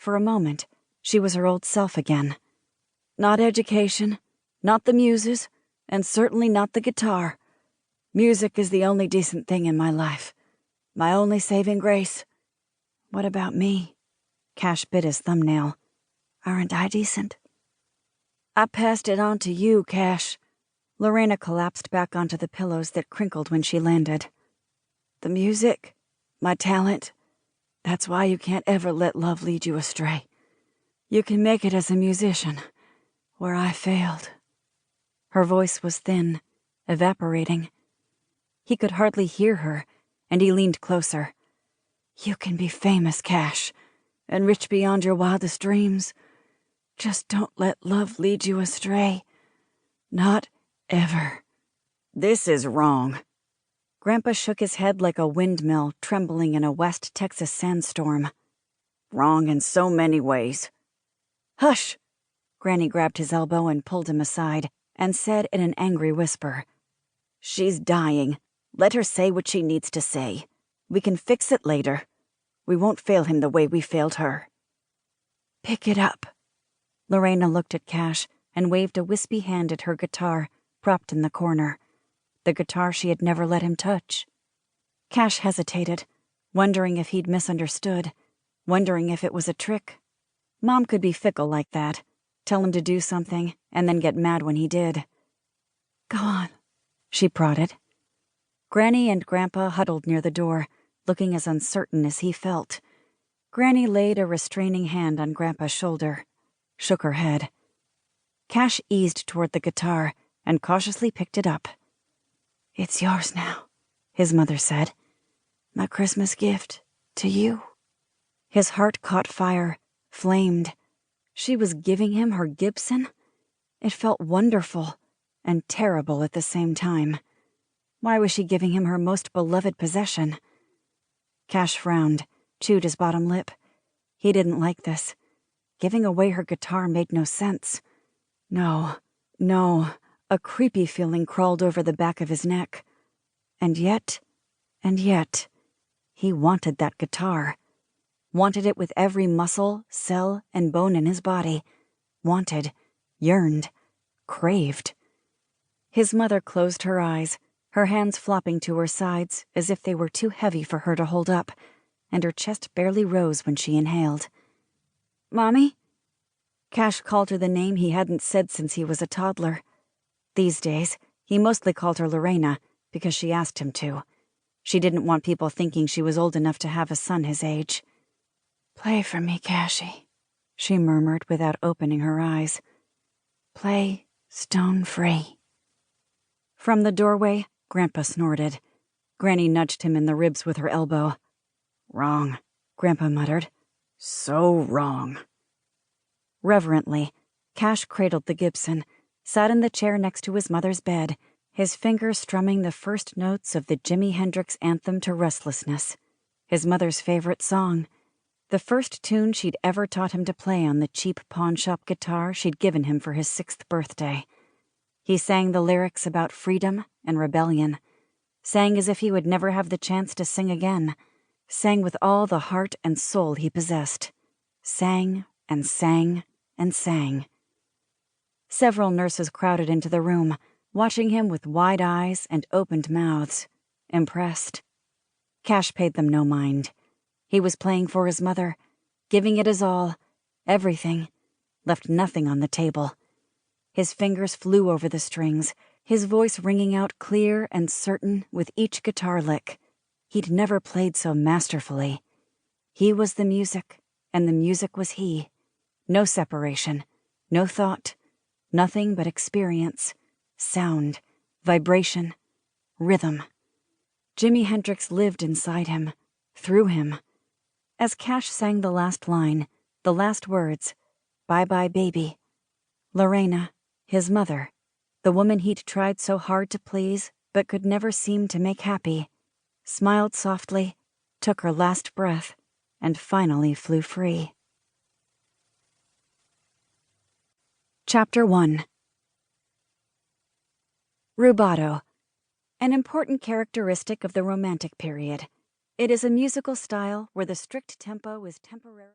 for a moment, she was her old self again. Not education, not the muses, and certainly not the guitar. Music is the only decent thing in my life. My only saving grace. What about me? Cash bit his thumbnail. Aren't I decent? I passed it on to you, Cash. Lorena collapsed back onto the pillows that crinkled when she landed. The music, my talent, that's why you can't ever let love lead you astray. You can make it as a musician, where I failed. Her voice was thin, evaporating. He could hardly hear her, and he leaned closer. You can be famous, Cash, and rich beyond your wildest dreams. Just don't let love lead you astray. Not ever. This is wrong. Grandpa shook his head like a windmill trembling in a West Texas sandstorm. Wrong in so many ways. Hush! Granny grabbed his elbow and pulled him aside, and said in an angry whisper, She's dying. Let her say what she needs to say. We can fix it later. We won't fail him the way we failed her. Pick it up. Lorena looked at Cash and waved a wispy hand at her guitar, propped in the corner. The guitar she had never let him touch. Cash hesitated, wondering if he'd misunderstood, wondering if it was a trick. Mom could be fickle like that, tell him to do something, and then get mad when he did. Go on, she prodded. Granny and Grandpa huddled near the door, looking as uncertain as he felt. Granny laid a restraining hand on Grandpa's shoulder, shook her head. Cash eased toward the guitar and cautiously picked it up. It's yours now, his mother said. My Christmas gift to you. His heart caught fire, flamed. She was giving him her Gibson? It felt wonderful and terrible at the same time. Why was she giving him her most beloved possession? Cash frowned, chewed his bottom lip. He didn't like this. Giving away her guitar made no sense. No, a creepy feeling crawled over the back of his neck. And yet, he wanted that guitar. Wanted it with every muscle, cell, and bone in his body. Wanted, yearned, craved. His mother closed her eyes, her hands flopping to her sides as if they were too heavy for her to hold up, and her chest barely rose when she inhaled. Mommy? Cash called her the name he hadn't said since he was a toddler. These days, he mostly called her Lorena because she asked him to. She didn't want people thinking she was old enough to have a son his age. Play for me, Cashy, she murmured without opening her eyes. Play Stone Free. From the doorway, Grandpa snorted. Granny nudged him in the ribs with her elbow. Wrong, Grandpa muttered. So wrong. Reverently, Cash cradled the Gibson, sat in the chair next to his mother's bed, his fingers strumming the first notes of the Jimi Hendrix anthem to restlessness, his mother's favorite song, the first tune she'd ever taught him to play on the cheap pawnshop guitar she'd given him for his 6th birthday. He sang the lyrics about freedom and rebellion, sang as if he would never have the chance to sing again, sang with all the heart and soul he possessed, sang and sang and sang. Several nurses crowded into the room, watching him with wide eyes and opened mouths, impressed. Cash paid them no mind. He was playing for his mother, giving it his all, everything, left nothing on the table. His fingers flew over the strings, his voice ringing out clear and certain with each guitar lick. He'd never played so masterfully. He was the music, and the music was he. No separation, no thought, nothing but experience, sound, vibration, rhythm. Jimi Hendrix lived inside him, through him. As Cash sang the last line, the last words, "Bye-bye, baby," Lorena, his mother, the woman he'd tried so hard to please but could never seem to make happy, smiled softly, took her last breath, and finally flew free. Chapter 1. Rubato, an important characteristic of the Romantic period. It is a musical style where the strict tempo is temporary.